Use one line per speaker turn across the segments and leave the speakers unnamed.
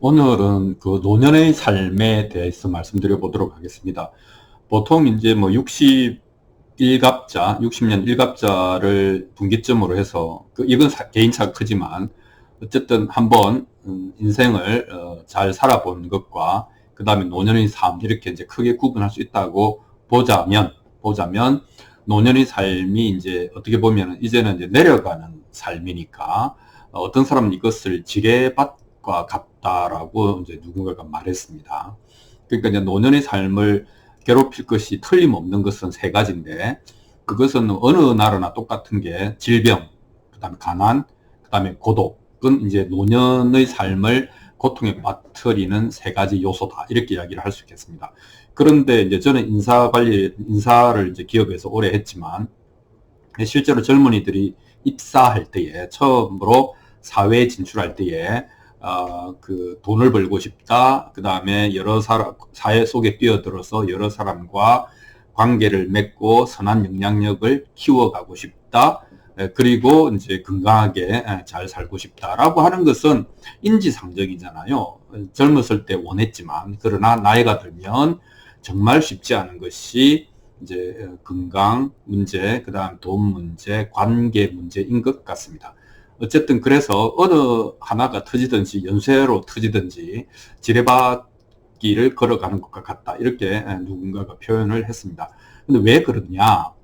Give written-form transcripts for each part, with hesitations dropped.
오늘은 그 노년의 삶에 대해서 말씀드려 보도록 하겠습니다. 보통 이제 뭐 61갑자, 60년 1갑자를 분기점으로 해서, 이건 개인차가 크지만, 어쨌든 한번 인생을 잘 살아본 것과, 그 다음에 노년의 삶, 이렇게 이제 크게 구분할 수 있다고 보자면, 노년의 삶이 이제 어떻게 보면 이제는 이제 내려가는 삶이니까, 어떤 사람은 이것을 지뢰밭과 같다라고 이제 누군가가 말했습니다. 그러니까 이제 노년의 삶을 괴롭힐 것이 틀림없는 것은 세 가지인데, 그것은 어느 나라나 똑같은 게 질병, 그 다음에 가난, 그 다음에 고독은 이제 노년의 삶을 고통에 빠뜨리는 세 가지 요소다, 이렇게 이야기를 할 수 있겠습니다. 그런데 이제 저는 인사를 이제 기업에서 오래 했지만, 실제로 젊은이들이 입사할 때에, 처음으로 사회에 진출할 때에, 그 돈을 벌고 싶다. 그 다음에 사회 속에 뛰어들어서 여러 사람과 관계를 맺고 선한 영향력을 키워가고 싶다. 그리고 이제 건강하게 잘 살고 싶다라고 하는 것은 인지상정이잖아요. 젊었을 때 원했지만, 그러나 나이가 들면 정말 쉽지 않은 것이 이제 건강 문제, 그 다음 돈 문제, 관계 문제인 것 같습니다. 어쨌든 그래서 어느 하나가 터지든지 연쇄로 터지든지 지뢰밭길을 걸어가는 것과 같다, 이렇게 누군가가 표현을 했습니다. 근데 왜 그러냐?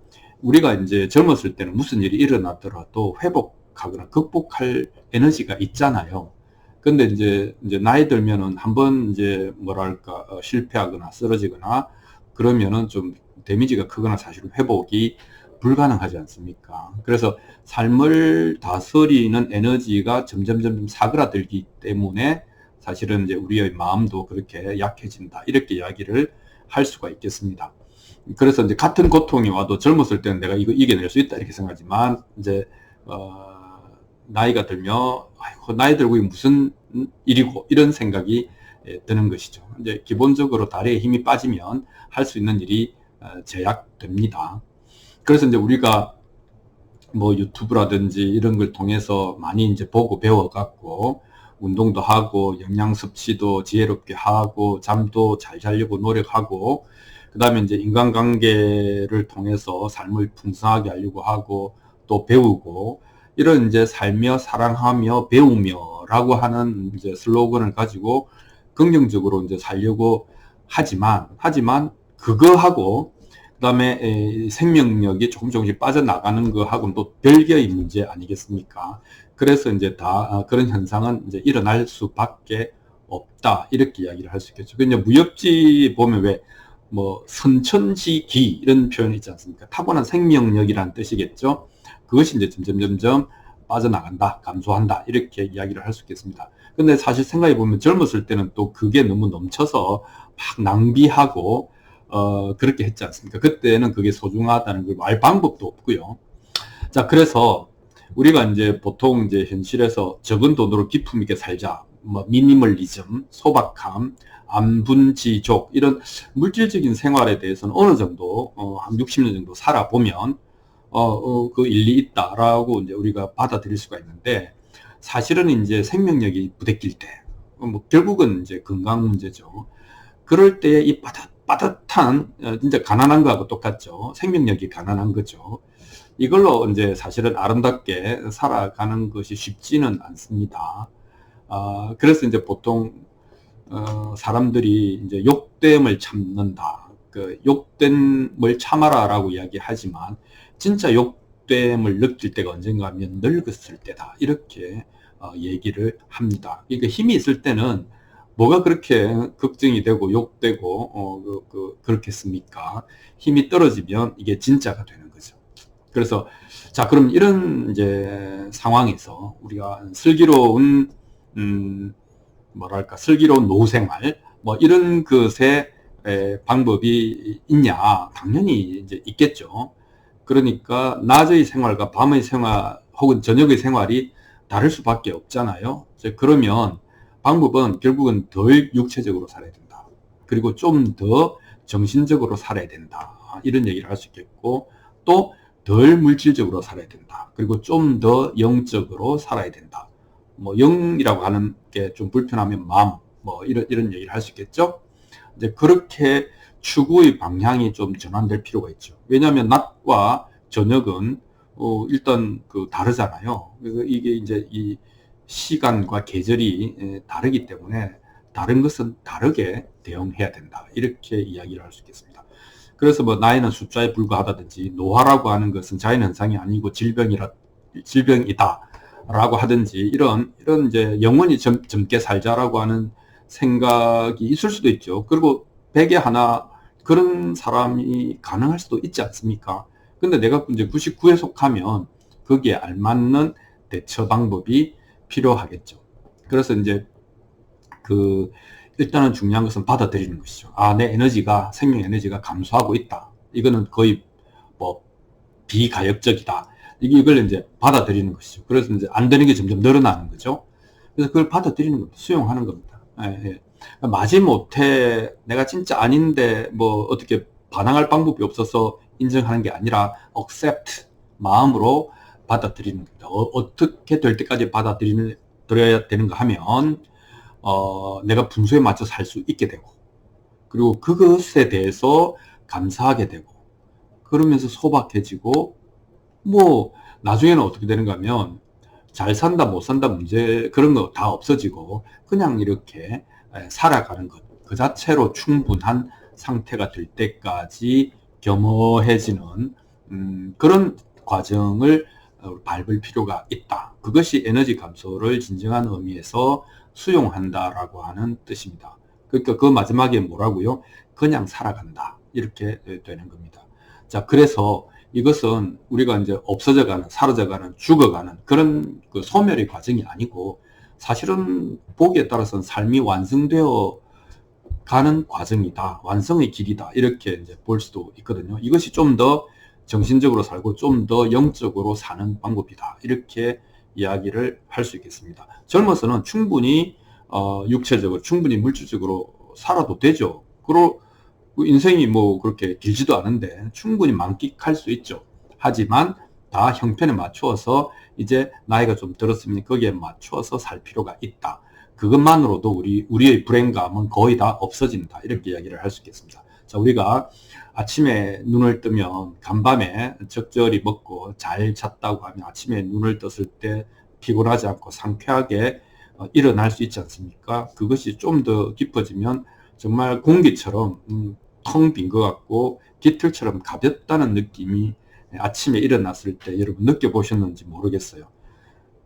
우리가 이제 젊었을 때는 무슨 일이 일어나더라도 회복하거나 극복할 에너지가 있잖아요. 근데 이제 나이 들면은 한번 이제 뭐랄까 실패하거나 쓰러지거나 그러면은 좀 데미지가 크거나 사실은 회복이 불가능하지 않습니까? 그래서 삶을 다스리는 에너지가 점점 사그라들기 때문에 사실은 이제 우리의 마음도 그렇게 약해진다, 이렇게 이야기를 할 수가 있겠습니다. 그래서 이제 같은 고통이 와도 젊었을 때는 내가 이거 이겨낼 수 있다, 이렇게 생각하지만, 이제 나이가 들면 아이고, 나이 들고 이게 무슨 일이고, 이런 생각이 드는 것이죠. 이제 기본적으로 다리에 힘이 빠지면 할 수 있는 일이 제약됩니다. 그래서 이제 우리가 뭐 유튜브라든지 이런 걸 통해서 많이 이제 보고 배워갖고 운동도 하고 영양 섭취도 지혜롭게 하고 잠도 잘 자려고 노력하고, 그 다음에 이제 인간관계를 통해서 삶을 풍성하게 하려고 하고 또 배우고, 이런 이제 살며 사랑하며 배우며라고 하는 이제 슬로건을 가지고 긍정적으로 이제 살려고 하지만 그거하고 그다음에 생명력이 조금씩 빠져나가는 거하고는 또 별개의 문제 아니겠습니까? 그래서 이제 다 그런 현상은 이제 일어날 수밖에 없다, 이렇게 이야기를 할 수 있겠죠. 근데 무협지 보면 왜 뭐 선천지기 이런 표현이 있지 않습니까? 타고난 생명력이라는 뜻이겠죠. 그것이 이제 점점 빠져나간다, 감소한다, 이렇게 이야기를 할 수 있겠습니다. 근데 사실 생각해 보면 젊었을 때는 또 그게 너무 넘쳐서 막 낭비하고 그렇게 했지 않습니까? 그때는 그게 소중하다는 걸 알 방법도 없고요. 자, 그래서 우리가 이제 보통 이제 현실에서 적은 돈으로 기품 있게 살자, 뭐 미니멀리즘, 소박함, 안분지족, 이런 물질적인 생활에 대해서는 어느 정도 한 60년 정도 살아보면 그 일리 있다라고 이제 우리가 받아들일 수가 있는데, 사실은 이제 생명력이 부대낄 때, 뭐 결국은 이제 건강 문제죠. 그럴 때 이 빠듯한, 진짜 가난한 거하고 똑같죠. 생명력이 가난한 거죠. 이걸로 이제 사실은 아름답게 살아가는 것이 쉽지는 않습니다. 그래서 이제 보통, 사람들이 이제 욕됨을 참는다. 그 욕됨을 참아라라고 이야기하지만, 진짜 욕됨을 느낄 때가 언젠가 하면 늙었을 때다, 이렇게 얘기를 합니다. 그러니까 힘이 있을 때는 뭐가 그렇게 걱정이 되고 욕되고 그렇겠습니까? 힘이 떨어지면 이게 진짜가 되는 거죠. 그래서 자, 그럼 이런 이제 상황에서 우리가 슬기로운 뭐랄까 슬기로운 노후생활, 뭐 이런 것에 방법이 있냐? 당연히 이제 있겠죠. 그러니까 낮의 생활과 밤의 생활 혹은 저녁의 생활이 다를 수밖에 없잖아요. 그러면 방법은 결국은 덜 육체적으로 살아야 된다, 그리고 좀 더 정신적으로 살아야 된다, 이런 얘기를 할 수 있겠고, 또 덜 물질적으로 살아야 된다, 그리고 좀 더 영적으로 살아야 된다. 뭐 영이라고 하는 게 좀 불편하면 마음, 뭐 이런 얘기를 할 수 있겠죠. 이제 그렇게 추구의 방향이 좀 전환될 필요가 있죠. 왜냐하면 낮과 저녁은 일단 다르잖아요. 그래서 이게 이제 이 시간과 계절이 다르기 때문에 다른 것은 다르게 대응해야 된다. 이렇게 이야기를 할 수 있겠습니다. 그래서 뭐 나이는 숫자에 불과하다든지 노화라고 하는 것은 자연현상이 아니고 질병이다. 라고 하든지 이런 이제 영원히 젊게 살자라고 하는 생각이 있을 수도 있죠. 그리고 100에 하나 그런 사람이 가능할 수도 있지 않습니까? 근데 내가 이제 99에 속하면 거기에 알맞는 대처 방법이 필요하겠죠. 그래서 이제 일단은 중요한 것은 받아들이는 것이죠. 내 에너지가, 생명 에너지가 감소하고 있다. 이거는 거의 뭐 비가역적이다. 이걸 이제 받아들이는 것이죠. 그래서 이제 안 되는 게 점점 늘어나는 거죠. 그래서 그걸 받아들이는 겁니다. 수용하는 겁니다. 예. 마지못해 내가 진짜 아닌데 뭐 어떻게 반항할 방법이 없어서 인정하는 게 아니라 accept, 마음으로 받아들이는 겁니다. 어떻게 될 때까지 받아들여야 되는가 하면 내가 분수에 맞춰 살 수 있게 되고, 그리고 그것에 대해서 감사하게 되고, 그러면서 소박해지고, 뭐 나중에는 어떻게 되는가 하면 잘 산다 못 산다 문제 그런 거 다 없어지고 그냥 이렇게 살아가는 것 그 자체로 충분한 상태가 될 때까지 겸허해지는 그런 과정을 밟을 필요가 있다. 그것이 에너지 감소를 진정한 의미에서 수용한다라고 하는 뜻입니다. 그러니까 그 마지막에 뭐라고요? 그냥 살아간다. 이렇게 되는 겁니다. 자, 그래서 이것은 우리가 이제 없어져가는, 사라져가는, 죽어가는 그런 소멸의 과정이 아니고 사실은 보기에 따라서는 삶이 완성되어 가는 과정이다. 완성의 길이다. 이렇게 이제 볼 수도 있거든요. 이것이 좀 더 정신적으로 살고 좀 더 영적으로 사는 방법이다. 이렇게 이야기를 할 수 있겠습니다. 젊어서는 충분히 육체적으로, 충분히 물질적으로 살아도 되죠. 그리고 인생이 뭐 그렇게 길지도 않은데 충분히 만끽할 수 있죠. 하지만 다 형편에 맞추어서 이제 나이가 좀 들었으면 거기에 맞추어서 살 필요가 있다. 그것만으로도 우리의 불행감은 거의 다 없어진다. 이렇게 이야기를 할 수 있겠습니다. 자, 우리가 아침에 눈을 뜨면 간밤에 적절히 먹고 잘 잤다고 하면 아침에 눈을 떴을 때 피곤하지 않고 상쾌하게 일어날 수 있지 않습니까? 그것이 좀 더 깊어지면 정말 공기처럼 텅 빈 것 같고 깃털처럼 가볍다는 느낌이 아침에 일어났을 때 여러분 느껴보셨는지 모르겠어요.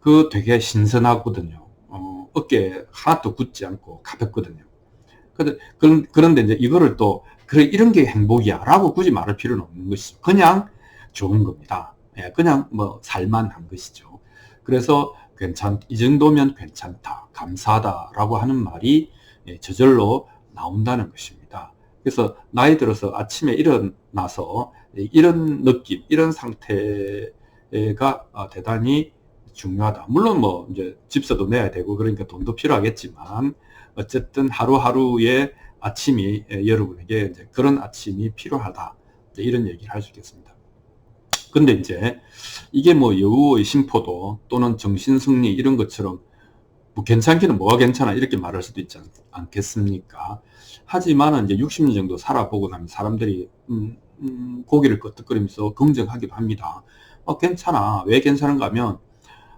그 되게 신선하거든요. 어깨에 하나도 굳지 않고 가볍거든요. 그런데 이제 이거를 또 그래 이런 게 행복이야 라고 굳이 말할 필요는 없는 것이죠. 그냥 좋은 겁니다. 그냥 뭐 살만한 것이죠. 그래서 이 정도면 괜찮다, 감사하다 라고 하는 말이 저절로 나온다는 것입니다. 그래서 나이 들어서 아침에 일어나서 이런 느낌, 이런 상태가 대단히 중요하다. 물론 뭐 이제 집세도 내야 되고 그러니까 돈도 필요하겠지만 어쨌든 하루하루의 아침이 여러분에게 이제 그런 아침이 필요하다. 이런 얘기를 할 수 있겠습니다. 근데 이제 이게 뭐 여우의 심포도 또는 정신승리 이런 것처럼 뭐 괜찮기는 뭐가 괜찮아 이렇게 말할 수도 있지 않겠습니까? 하지만 이제 60년 정도 살아보고 나면 사람들이 고개를 끄덕거리면서 긍정하기도 합니다. 괜찮아. 왜 괜찮은가 하면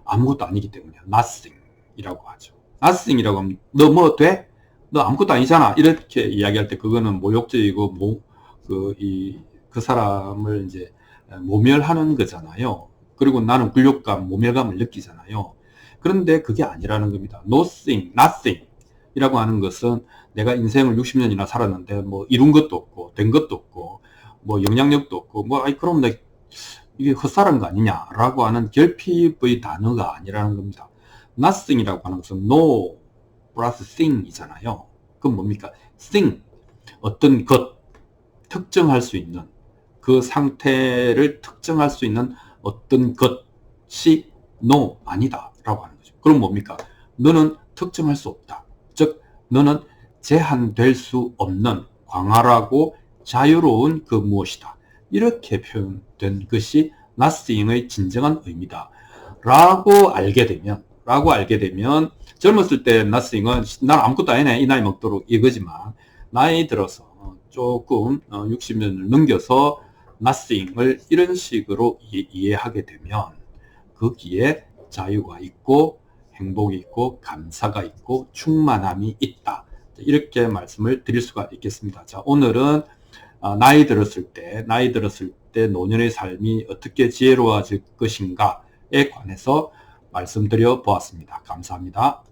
아무것도 아니기 때문이야. nothing 이라고 하죠. nothing 이라고 하면 너 뭐 돼? 너 아무것도 아니잖아. 이렇게 이야기할 때 그거는 모욕적이고 그 사람을 이제 모멸하는 거잖아요. 그리고 나는 굴욕감, 모멸감을 느끼잖아요. 그런데 그게 아니라는 겁니다. nothing 이라고 하는 것은 내가 인생을 60년이나 살았는데 뭐 이룬 것도 없고 된 것도 없고 뭐 영향력도 없고 그럼 이게 헛살은 거 아니냐라고 하는 결핍의 단어가 아니라는 겁니다. nothing이라고 하는 것은 no 플러스 thing이잖아요. 그건 뭡니까? thing, 어떤 것, 특정할 수 있는 그 상태를 특정할 수 있는 어떤 것이 no, 아니다 라고 하는 거죠. 그럼 뭡니까? 너는 특정할 수 없다. 즉 너는 제한될 수 없는 광활하고 자유로운 그 무엇이다. 이렇게 표현된 것이 nothing의 진정한 의미다. 라고 알게 되면 젊었을 때 nothing은 난 아무것도 아니네 이 나이 먹도록 이거지만 나이 들어서 조금 60년을 넘겨서 nothing을 이런 식으로 이해하게 되면 거기에 자유가 있고 행복이 있고 감사가 있고 충만함이 있다. 이렇게 말씀을 드릴 수가 있겠습니다. 자, 오늘은 나이 들었을 때 노년의 삶이 어떻게 지혜로워질 것인가에 관해서 말씀드려 보았습니다. 감사합니다.